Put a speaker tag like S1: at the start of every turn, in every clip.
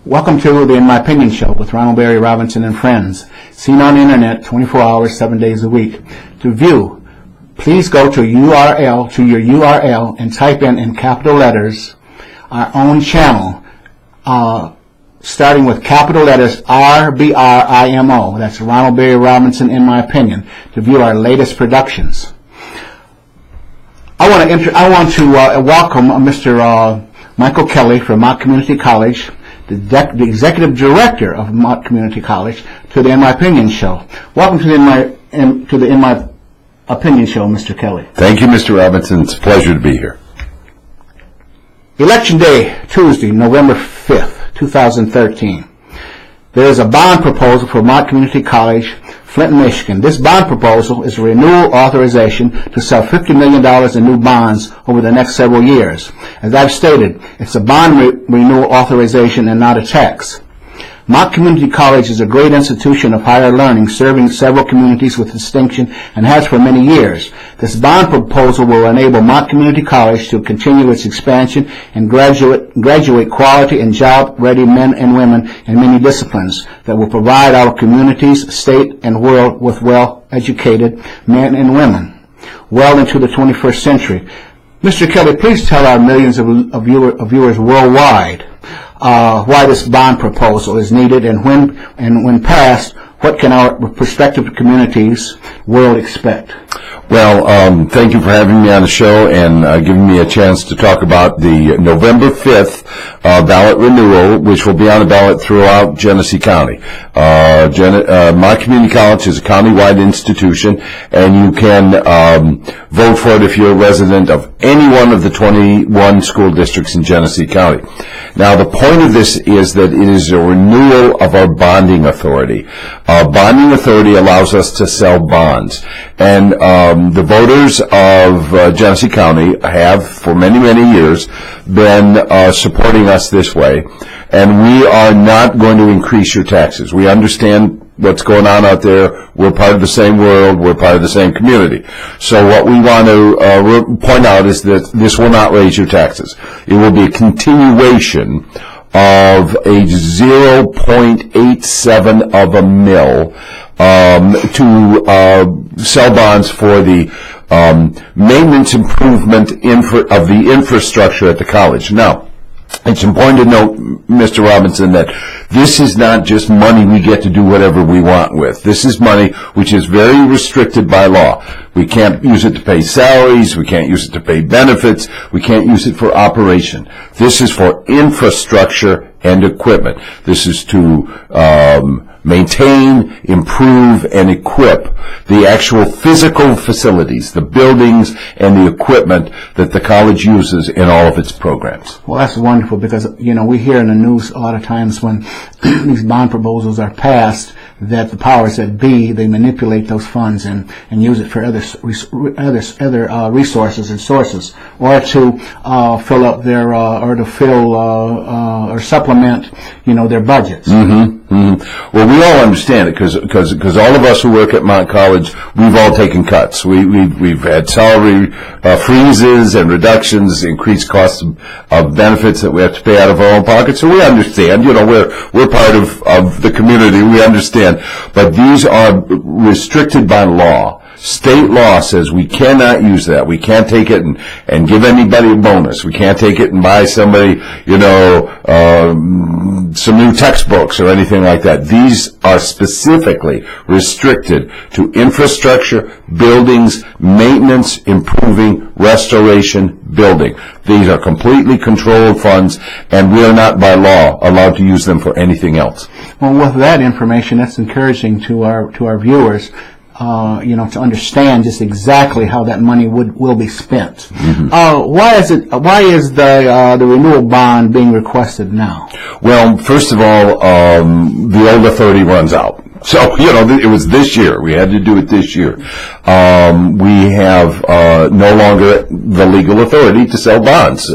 S1: Welcome to the In My Opinion Show with Ronald Barry Robinson and friends, seen on the internet 24 hours, 7 days a week. To view, please go to your URL and type in capital letters our own channel, starting with capital letters RBRIMO. That's Ronald Barry Robinson, In My Opinion, to view our latest productions. I want to welcome Mr. Michael Kelly from Mott Community College, the executive director of Mott Community College, to the In My Opinion Show. Welcome to the In My Opinion Show, Mr. Kelly.
S2: Thank you, Mr. Robinson. It's a pleasure to be here.
S1: Election Day, Tuesday, November 5th, 2013. There is a bond proposal for Mott Community College, Flint, Michigan. This bond proposal is a renewal authorization to sell $50 million in new bonds over the next several years. As I've stated, it's a bond renewal authorization and not a tax. Mott Community College is a great institution of higher learning, serving several communities with distinction and has for many years. This bond proposal will enable Mott Community College to continue its expansion and graduate quality and job-ready men and women in many disciplines that will provide our communities, state, and world with well-educated men and women well into the 21st century. Mr. Kelly, please tell our millions of viewers worldwide why this bond proposal is needed, and when passed, what can our prospective communities world expect?
S2: Well, thank you for having me on the show and giving me a chance to talk about the November 5th ballot renewal, which will be on the ballot throughout Genesee County. Mott Community College is a county-wide institution, and you can vote for it if you're a resident of any one of the 21 school districts in Genesee County. Now, the point of this is that it is a renewal of our bonding authority. Our bonding authority allows us to sell bonds, and the voters of Genesee County have, for many, many years, been supporting us this way, and we are not going to increase your taxes. We understand what's going on out there. We're part of the same world. We're part of the same community. So what we want to point out is that this will not raise your taxes. It will be a continuation of a 0.87 of a mil to sell bonds for the maintenance improvement of the infrastructure at the college. Now, it's important to note, Mr. Robinson, that this is not just money we get to do whatever we want with. This is money which is very restricted by law. We can't use it to pay salaries. We can't use it to pay benefits. We can't use it for operation. This is for infrastructure and equipment. This is to maintain, improve, and equip the actual physical facilities, the buildings, and the equipment that the college uses in all of its programs.
S1: Well, that's wonderful, because, you know, we hear in the news a lot of times when these bond proposals are passed that the powers that be, they manipulate those funds and use it for other resources and sources, or to fill up their or to fill or supplement, you know, their budgets.
S2: Well, we all understand it because all of us who work at Mott College, we've all taken cuts. We've had salary freezes and reductions, increased costs of benefits that we have to pay out of our own pockets. So we understand. You know, we're part of the community. We understand, but these are restricted by law. State law says we cannot use that. We can't take it and give anybody a bonus. We can't take it and buy somebody, you know, some new textbooks or anything like that. These are specifically restricted to infrastructure, buildings, maintenance, improving, restoration, building. These are completely controlled funds, and we are not by law allowed to use them for anything else.
S1: Well, with that information, that's encouraging to our viewers. You know, to understand just exactly how that money will be spent. Why is the renewal bond being requested now?
S2: Well, first of all, the old authority runs out. So, it was this year. We had to do it this year. We have no longer the legal authority to sell bonds.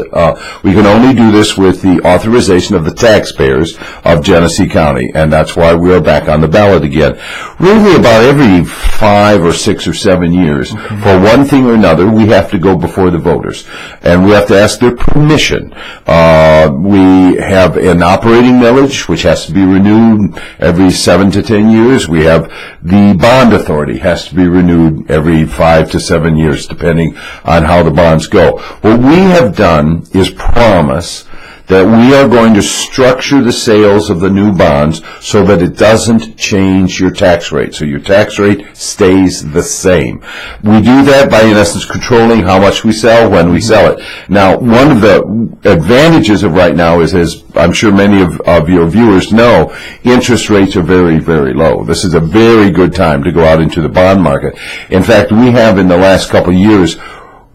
S2: We can only do this with the authorization of the taxpayers of Genesee County, and that's why we are back on the ballot again. Really, about every 5 or 6 or 7 years, for one thing or another, we have to go before the voters, and we have to ask their permission. We have an operating millage, which has to be renewed every 7 to 10 years. We have the bond authority has to be renewed every 5 to 7 years, depending on how the bonds go. What we have done is promise that we are going to structure the sales of the new bonds so that it doesn't change your tax rate. So your tax rate stays the same. We do that by, in essence, controlling how much we sell when we sell it. Now, one of the advantages of right now is, as I'm sure many of your viewers know, interest rates are very, very low. This is a very good time to go out into the bond market. In fact, we have in the last couple of years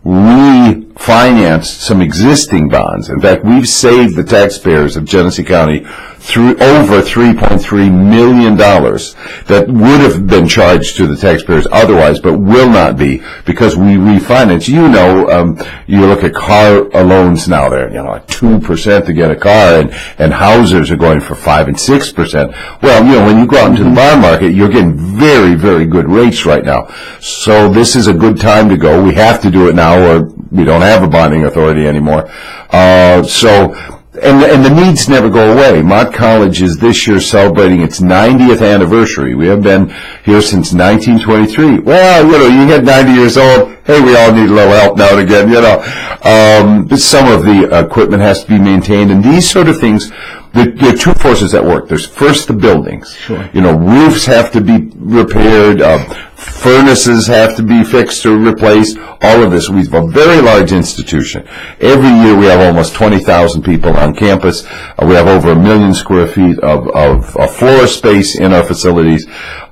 S2: refinanced some existing bonds. In fact, we've saved the taxpayers of Genesee County through over $3.3 million that would have been charged to the taxpayers otherwise, but will not be because we refinance. You look at car loans now; they're at 2% to get a car, and houses are going for 5 and 6%. Well, when you go out into the bond market, you're getting very, very good rates right now. So this is a good time to go. We have to do it now, or we don't have a bonding authority anymore. And the needs never go away. Mott College is this year celebrating its 90th anniversary. We have been here since 1923. Well, you get 90 years old. Hey, we all need a little help now and again, Some of the equipment has to be maintained, and these sort of things. There are two forces at work. There's first the buildings.
S1: Sure.
S2: Roofs have to be repaired, furnaces have to be fixed or replaced, all of this. We have a very large institution. Every year we have almost 20,000 people on campus. We have over 1 million square feet of floor space in our facilities.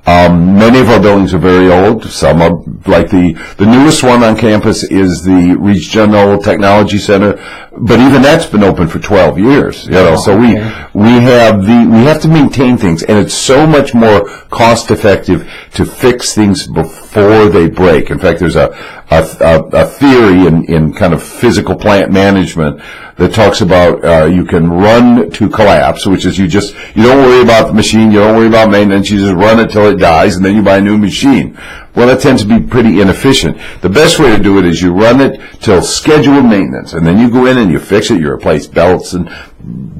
S2: Many of our buildings are very old. Some are, like the newest one on campus is the Regional Technology Center, but even that's been open for 12 years. So we have to maintain things, and it's so much more cost effective to fix things before they break. In fact, there's a theory in kind of physical plant management that talks about you can run to collapse, which is you don't worry about the machine, you don't worry about maintenance, you just run it till it dies, and then you buy a new machine. Well, that tends to be pretty inefficient. The best way to do it is you run it till scheduled maintenance, and then you go in and you fix it, you replace belts and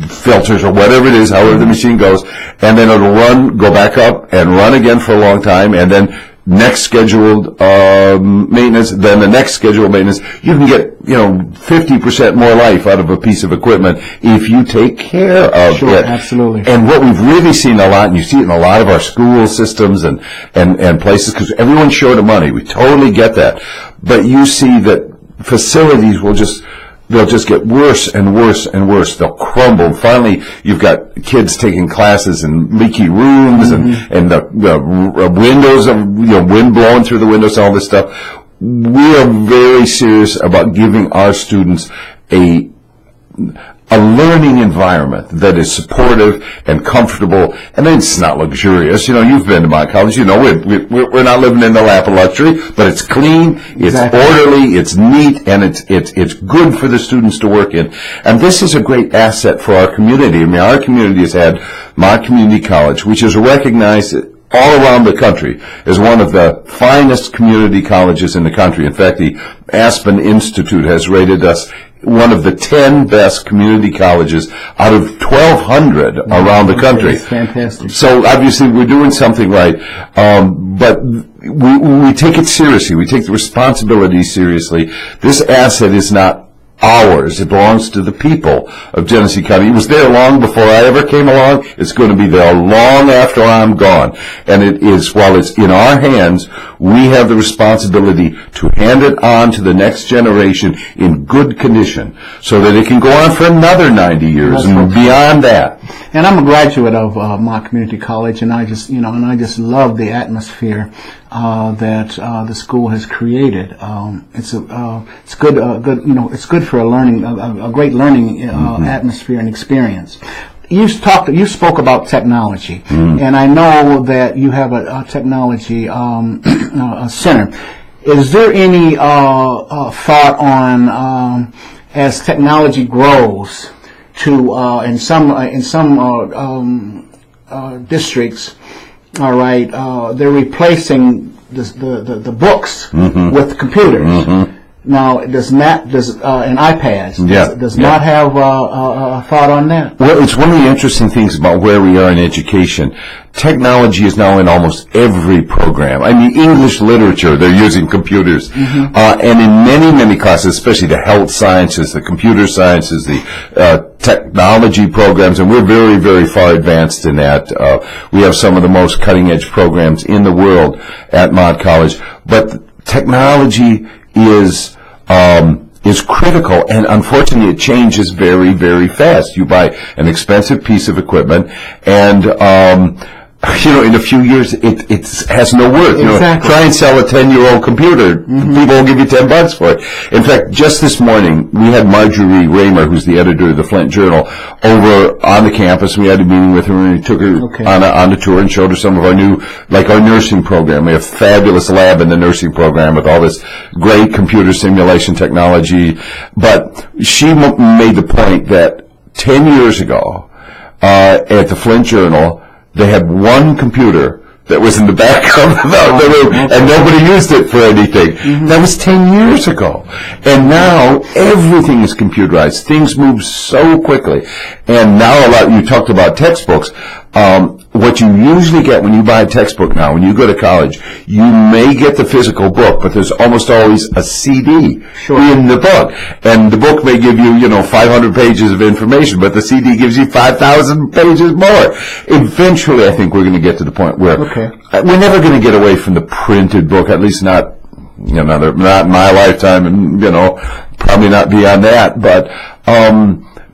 S2: filters or whatever it is, however the machine goes, and then it'll go back up and run again for a long time, and then next scheduled maintenance, then the next scheduled maintenance. You can get 50% more life out of a piece of equipment if you take care of it.
S1: Sure, absolutely.
S2: And what we've really seen a lot, and you see it in a lot of our school systems and places, because everyone's short of money. We totally get that. But you see that facilities they'll just get worse and worse and worse. They'll crumble. Finally, you've got kids taking classes in leaky rooms and the windows, wind blowing through the windows, all this stuff. We are very serious about giving our students a learning environment that is supportive and comfortable, and it's not luxurious. You've been to my college. We're not living in the lap of luxury, but it's clean, it's orderly, it's neat, and it's good for the students to work in. And this is a great asset for our community. I mean, our community has had Mott Community College, which is recognized all around the country as one of the finest community colleges in the country. In fact, the Aspen Institute has rated us one of the 10 best community colleges out of 1,200 around the country.
S1: That's fantastic.
S2: So obviously we're doing something right, but we take it seriously. We take the responsibility seriously. This asset is not ours. It belongs to the people of Genesee County. It was there long before I ever came along. It's going to be there long after I'm gone. And it is, while it's in our hands, we have the responsibility to hand it on to the next generation in good condition so that it can go on for another 90 years and beyond that.
S1: And I'm a graduate of Mott Community College, and I just love the atmosphere that the school has created. It's good. It's good for a great learning atmosphere and experience. you spoke about technology, and I know that you have a technology a center. Is there any thought on as technology grows to in some districts? All right, they're replacing the books with computers. Now, does and iPads does not have a thought on that?
S2: Well, it's one of the interesting things about where we are in education. Technology is now in almost every program. I mean, English literature, they're using computers. And in many, many classes, especially the health sciences, the computer sciences, the technology programs, and we're very, very far advanced in that. We have some of the most cutting-edge programs in the world at Mott College. But technology is critical, and unfortunately it changes very, very fast. You buy an expensive piece of equipment, and in a few years it has no worth.
S1: Exactly.
S2: Try and sell a 10-year-old computer. People will give you $10 for it. In fact, just this morning we had Marjorie Raymer, who's the editor of the Flint Journal, over on the campus. We had a meeting with her, and we took her on a tour and showed her some of our new, like our nursing program. We have a fabulous lab in the nursing program with all this great computer simulation technology. But she made the point that 10 years ago at the Flint Journal, they had one computer that was in the back of the room, and nobody used it for anything. That was 10 years ago. And now everything is computerized. Things move so quickly. And now you talked about textbooks. What you usually get when you buy a textbook now, when you go to college, you may get the physical book, but there's almost always a CD in the book. And the book may give you, 500 pages of information, but the CD gives you 5,000 pages more. Eventually, I think we're going to get to the point where we're never going to get away from the printed book, at least not not in my lifetime, and, probably not beyond that. But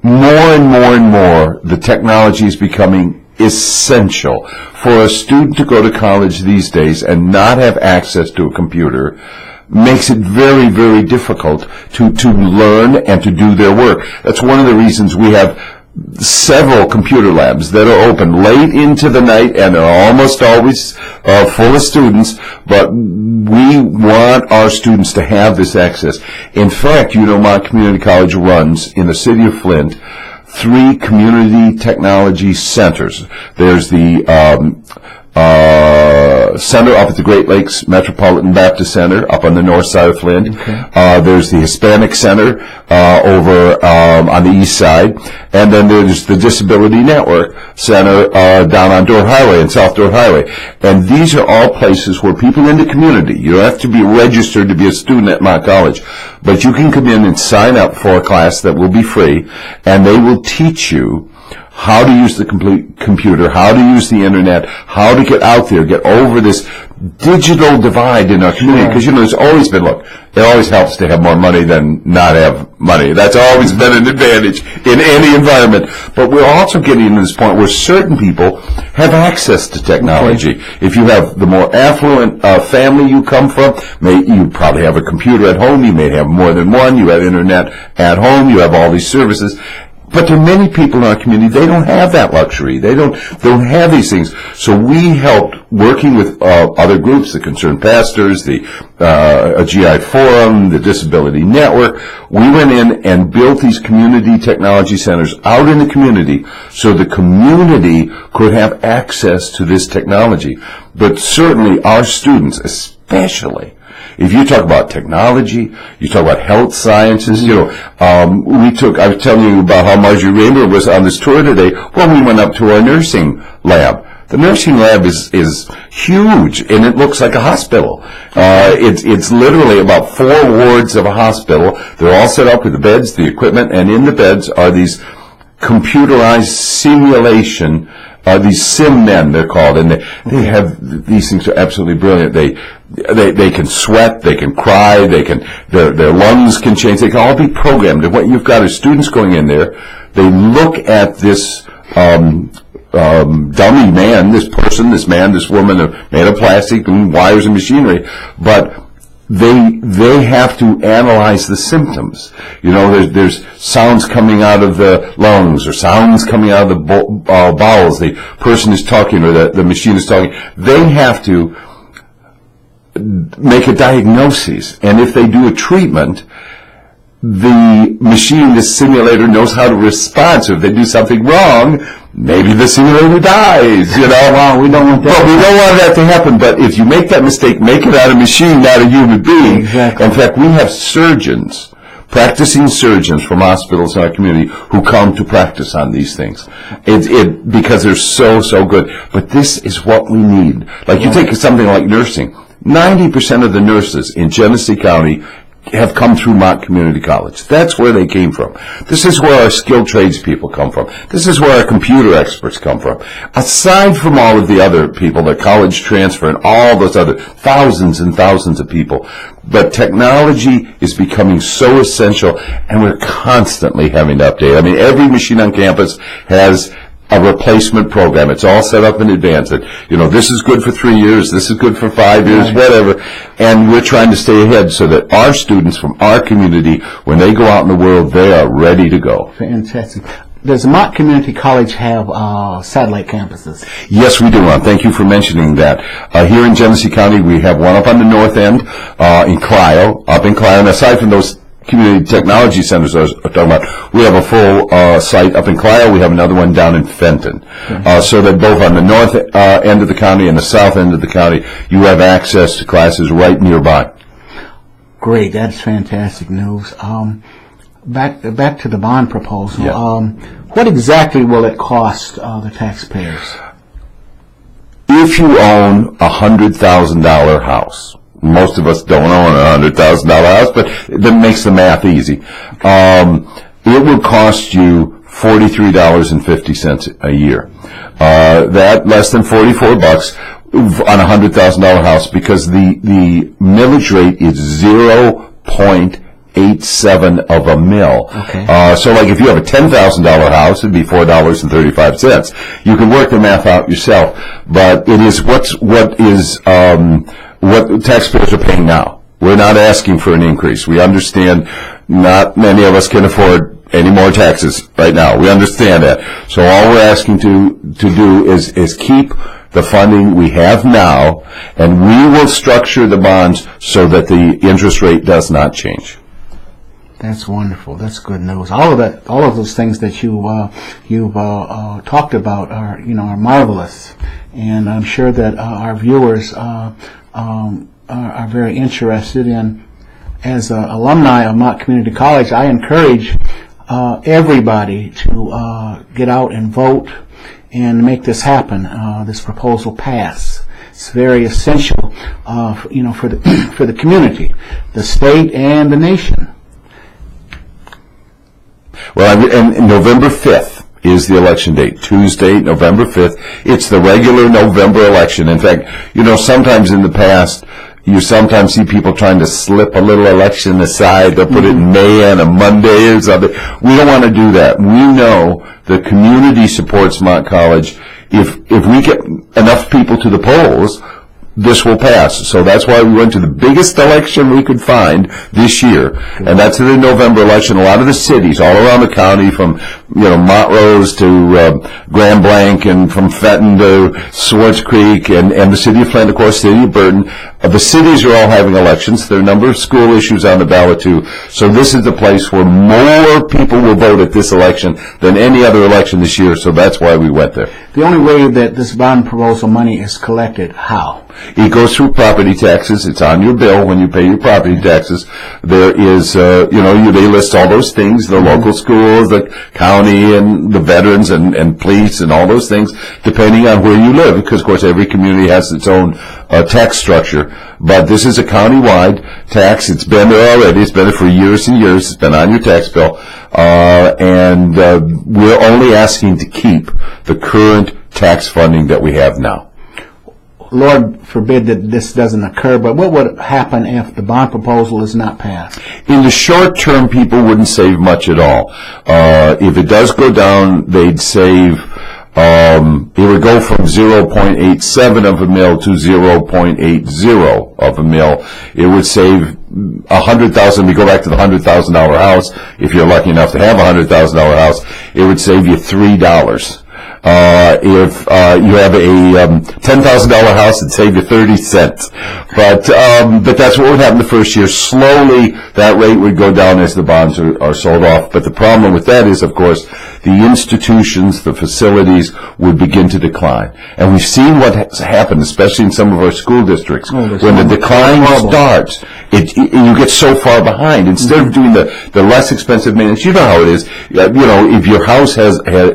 S2: more and more and more, the technology is becoming essential. For a student to go to college these days and not have access to a computer makes it very, very difficult to learn and to do their work. That's one of the reasons we have several computer labs that are open late into the night, and they're almost always full of students, but we want our students to have this access. In fact, Mott Community College runs, in the city of Flint, 3 community technology centers. There's the center up at the Great Lakes Metropolitan Baptist Center up on the north side of Flint. There's the Hispanic Center over on the east side. And then there's the Disability Network Center down on Dorr Highway and South Dorr Highway. And these are all places where people in the community, you don't have to be registered to be a student at Mott College, but you can come in and sign up for a class that will be free, and they will teach you how to use the complete computer, how to use the internet, how to get out there, get over this digital divide in our community. Because, there's always been, it always helps to have more money than not have money. That's always been an advantage in any environment. But we're also getting to this point where certain people have access to technology. If you have the more affluent family you come from, you probably have a computer at home. You may have more than one. You have internet at home. You have all these services. But there are many people in our community, they don't have that luxury. They don't have these things. So we helped, working with other groups, the Concerned Pastors, the GI Forum, the Disability Network. We went in and built these community technology centers out in the community so the community could have access to this technology. But certainly our students, especially, if you talk about technology, you talk about health sciences, I was telling you about how Marjorie Raymer was on this tour today. Well, we went up to our nursing lab. The nursing lab is huge, and it looks like a hospital. It's literally about 4 wards of a hospital. They're all set up with the beds, the equipment, and in the beds are these computerized simulation, these sim men, they're called, and they have, these things are absolutely brilliant. They can sweat, they can cry, their lungs can change, they can all be programmed. And what you've got is students going in there, they look at this dummy man, this person, this man, this woman, made of plastic and wires and machinery, but they have to analyze the symptoms. You know, there's sounds coming out of the lungs or sounds coming out of the bowels. The person is talking or the machine is talking. They have to make a diagnosis, and if they do a treatment, the machine, the simulator, knows how to respond. So if they do something wrong, maybe the simulator dies, you know.
S1: Well, we don't want that.
S2: But we don't want that to happen. But if you make that mistake, make it out of a machine, not a human being.
S1: Exactly.
S2: In fact, we have surgeons, practicing surgeons from hospitals in our community who come to practice on these things. Because they're so good. But this is what we need. Like you take something like nursing. 90% of the nurses in Genesee County have come through Mott Community College. That's where they came from. This is where our skilled trades people come from. This is where our computer experts come from. Aside from all of the other people, the college transfer and all those other thousands and thousands of people. But technology is becoming so essential, and we're constantly having to update. I mean, every machine on campus has a replacement program. It's all set up in advance that, you know, this is good for 3 years, this is good for 5 years, whatever. And we're trying to stay ahead so that our students from our community, when they go out in the world, they are ready to go.
S1: Fantastic. Does Mott Community College have satellite campuses?
S2: Yes, we do, Ron. Thank you for mentioning that. Here in Genesee County, we have one up on the north end, in Clio, up in Clio. And aside from those community technology centers I was talking about, we have a full site up in Clio. We have another one down in Fenton. So that both on the north end of the county and the south end of the county, you have access to classes right nearby.
S1: Great, that's fantastic news. Back to the bond proposal.
S2: Yeah.
S1: What exactly will it cost the taxpayers?
S2: If you own a $100,000 house, most of us don't own a $100,000 house, but that makes the math easy. It would cost you $43.50 a year. That less than $44 on a $100,000 house, because the millage rate is 0.87 of a mil.
S1: Okay.
S2: So like if you have a $10,000 house, it'd be $4.35. You can work the math out yourself, but it is what taxpayers are paying now. We're not asking for an increase. We understand not many of us can afford any more taxes right now. We understand that. So all we're asking to do is keep the funding we have now, and we will structure the bonds so that the interest rate does not change.
S1: That's wonderful. That's good news. All of those things that you've talked about are marvelous, and I'm sure that our viewers are very interested in. As alumni of Mott Community College, I encourage everybody to get out and vote and make this happen. This proposal pass. It's very essential, for the community, the state, and the nation.
S2: Well, and November 5th is the election date. Tuesday, November 5th. It's the regular November election. In fact, sometimes in the past, you sometimes see people trying to slip a little election aside. They'll put it in May on a Monday or something. We don't want to do that. We know the community supports Mott College. If we get enough people to the polls, this will pass. So that's why we went to the biggest election we could find this year, and that's the November election. A lot of the cities all around the county, from Montrose to Grand Blanc, and from Fenton to Swartz Creek, and the city of Flint, of course, city of Burton. The cities are all having elections. There are a number of school issues on the ballot too. So this is the place where more people will vote at this election than any other election this year. So that's why we went there.
S1: The only way that this bond proposal money is collected, how?
S2: It goes through property taxes. It's on your bill when you pay your property taxes. There is, they list all those things, the local schools, the county, and the veterans, and police, and all those things, depending on where you live, because, of course, every community has its own tax structure. But this is a county-wide tax. It's been there already. It's been there for years and years. It's been on your tax bill. And we're only asking to keep the current tax funding that we have now.
S1: Lord forbid that this doesn't occur, but what would happen if the bond proposal is not passed?
S2: In the short term, people wouldn't save much at all. If it does go down, they'd save It would go from 0.87 of a mil to 0.80 of a mil. It would save $100,000. We go back to the $100,000 house. If you're lucky enough to have a $100,000 house, it would save you $3. If you have a $10,000 house, it'd save you 30 cents. But that's what would happen the first year. Slowly, that rate would go down as the bonds are sold off. But the problem with that is, of course, the institutions, the facilities would begin to decline. And we've seen what has happened, especially in some of our school districts. When the decline starts, you get so far behind. Instead of doing the less expensive maintenance, you know how it is. If your house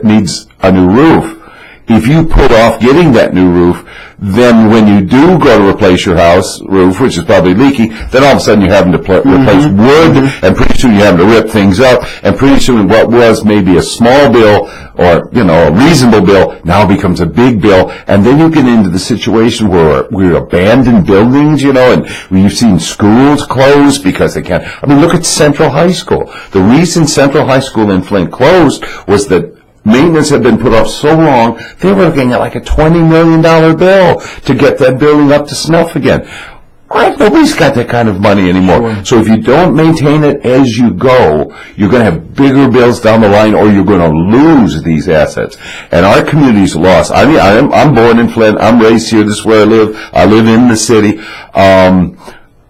S2: needs a new roof, if you put off getting that new roof, then when you do go to replace your house roof, which is probably leaking, then all of a sudden you're having to replace wood, and pretty soon you're having to rip things up, and pretty soon what was maybe a small bill or, a reasonable bill now becomes a big bill, and then you get into the situation where we're abandoned buildings, and we've seen schools close because they can't. I mean, look at Central High School. The reason Central High School in Flint closed was that maintenance had been put off so long, they were looking at like a $20 million bill to get that building up to snuff again. Nobody's got that kind of money anymore. Sure. So if you don't maintain it as you go, you're going to have bigger bills down the line, or you're going to lose these assets. And our community's lost. I mean, I'm born in Flint. I'm raised here. This is where I live. I live in the city.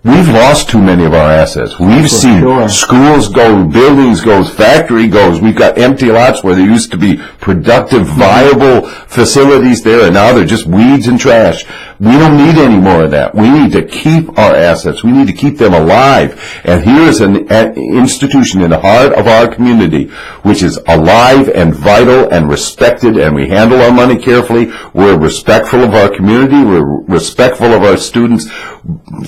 S2: We've lost too many of our assets. We've seen schools go, buildings go, factory goes. We've got empty lots where there used to be productive, viable facilities there, and now they're just weeds and trash. We don't need any more of that. We need to keep our assets. We need to keep them alive. And here is an institution in the heart of our community which is alive and vital and respected, and we handle our money carefully. We're respectful of our community. We're respectful of our students.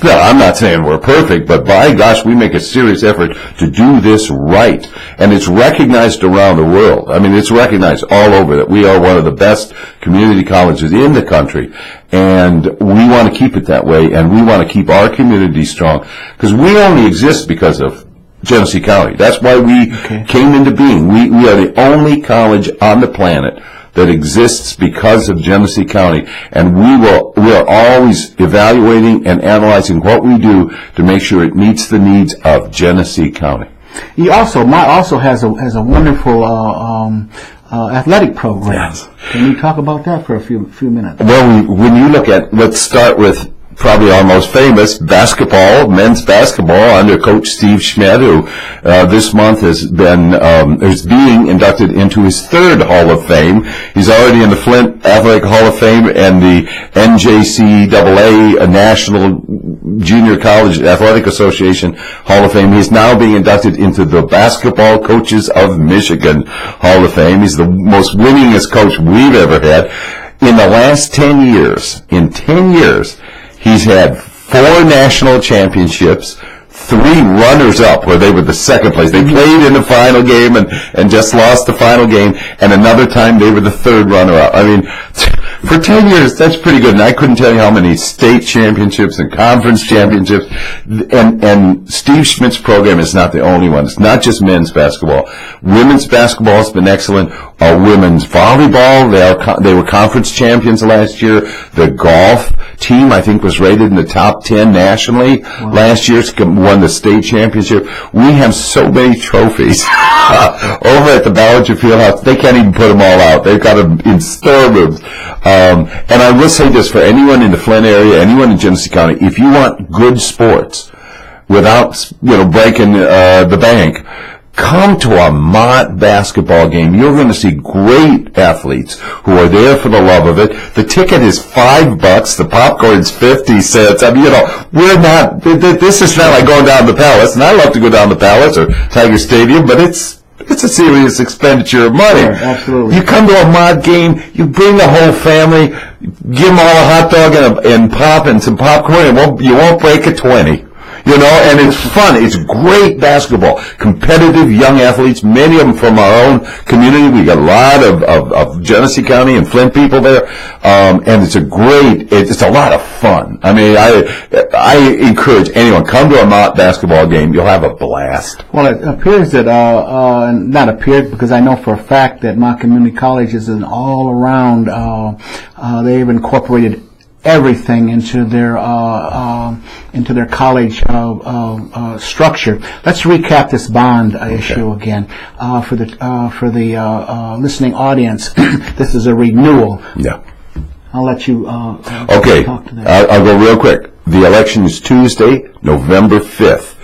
S2: I'm not saying we're perfect, but by gosh, we make a serious effort to do this right. And it's recognized around the world. I mean, it's recognized all over that we are one of the best community colleges in the country. And we want to keep it that way, and we want to keep our community strong, because we only exist because of Genesee County. That's why we came into being. We are the only college on the planet that exists because of Genesee County, and we are always evaluating and analyzing what we do to make sure it meets the needs of Genesee County.
S1: Mott also has a wonderful athletic program.
S2: Yes.
S1: Can you talk about that for a few minutes?
S2: Well, when you look at, let's start with probably our most famous basketball, men's basketball, under Coach Steve Schmidt, who this month is being inducted into his third Hall of Fame. He's already in the Flint Athletic Hall of Fame and the NJCAA, National Junior College Athletic Association Hall of Fame. He's now being inducted into the Basketball Coaches of Michigan Hall of Fame. He's the most winningest coach we've ever had. In the last 10 years, he's had 4 national championships, 3 runners-up where they were the second place. They played in the final game and just lost the final game, and another time they were the 3rd runner-up. I mean, for 10 years, that's pretty good. And I couldn't tell you how many state championships and conference championships. And Steve Schmidt's program is not the only one. It's not just men's basketball. Women's basketball has been excellent. Women's volleyball, they were conference champions last year. The golf team, I think, was rated in the top 10 nationally last year. Won the state championship. We have so many trophies over at the Ballinger Fieldhouse. They can't even put them all out. They've got them in storerooms. And I will say this, for anyone in the Flint area, anyone in Genesee County, if you want good sports without breaking the bank, come to a Mott basketball game. You're going to see great athletes who are there for the love of it. The ticket is $5. The popcorn's 50 cents. I mean, this is not like going down to the Palace, and I love to go down to the Palace or Tiger Stadium, but it's a serious expenditure of money.
S1: Sure, absolutely.
S2: You come to a Mott game, you bring the whole family, give them all a hot dog and pop and some popcorn, and you won't break a 20. You know, and it's fun. It's great basketball. Competitive young athletes, many of them from our own community. We got a lot of Genesee County and Flint people there. And it's a lot of fun. I mean, I encourage anyone, come to a Mott basketball game. You'll have a blast.
S1: Well, it appears that, not appears, because I know for a fact that Mott Community College is an all-around, they've incorporated everything into their college structure. Let's recap this bond issue again for the listening audience. This is a renewal.
S2: Yeah.
S1: I'll let you
S2: okay.
S1: talk to that.
S2: I'll go real quick. The election is Tuesday, November 5th.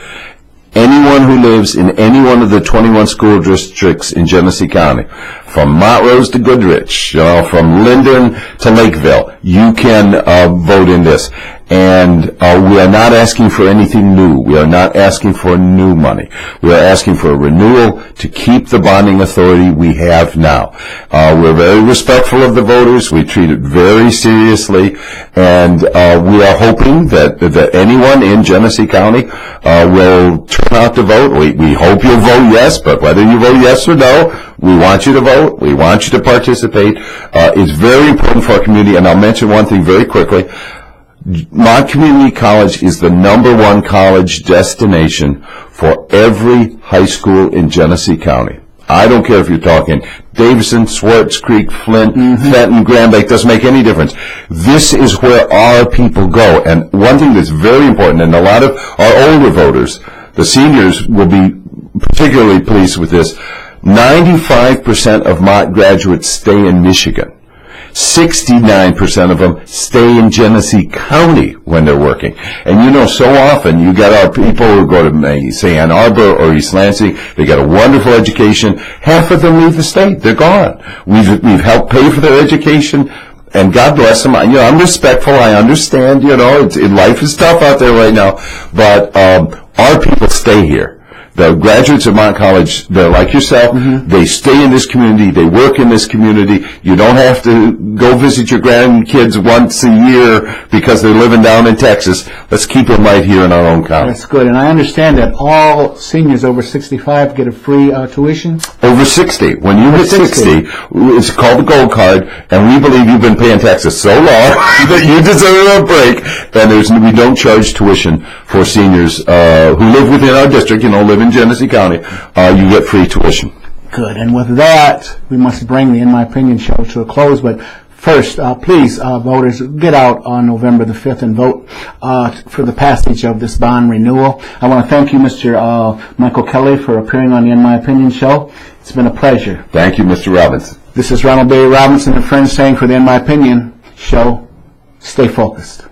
S2: Anyone who lives in any one of the 21 school districts in Genesee County, from Montrose to Goodrich, from Linden to Lakeville, you can vote in this. And we are not asking for anything new. We are not asking for new money. We are asking for a renewal to keep the bonding authority we have now. We're very respectful of the voters. We treat it very seriously. And we are hoping that anyone in Genesee County will turn out to vote. We hope you'll vote yes, but whether you vote yes or no, we want you to vote. We want you to participate. It's very important for our community. And I'll mention one thing very quickly. Mott Community College is the #1 college destination for every high school in Genesee County. I don't care if you're talking Davison, Swartz Creek, Flint, Fenton, Grand Lake, doesn't make any difference. This is where our people go. And one thing that's very important, and a lot of our older voters, the seniors, will be particularly pleased with this, 95% of Mott graduates stay in Michigan. 69% of them stay in Genesee County when they're working. And so often you get our people who go to, say, Ann Arbor or East Lansing, they get a wonderful education. Half of them leave the state. They're gone. We've helped pay for their education, and God bless them. I'm respectful. I understand, life is tough out there right now, but our people stay here. The graduates of Mott College, they're like yourself. They stay in this community. They work in this community. You don't have to go visit your grandkids once a year because they're living down in Texas. Let's keep them right here in our own county.
S1: That's good. And I understand that all seniors over 65 get a free tuition?
S2: Over 60. When you hit 60, it's called the Gold Card, and we believe you've been paying taxes so long that you deserve a break. And we don't charge tuition for seniors who live within our district, live in Genesee County. You get free tuition.
S1: Good. And with that, we must bring the In My Opinion show to a close. But first, please, voters, get out on November the 5th and vote for the passage of this bond renewal. I want to thank you, Mr. Michael Kelly, for appearing on the In My Opinion show. It's been a pleasure.
S2: Thank you, Mr. Robinson.
S1: This is Ronald Barry Robinson and friends saying for the In My Opinion show, stay focused.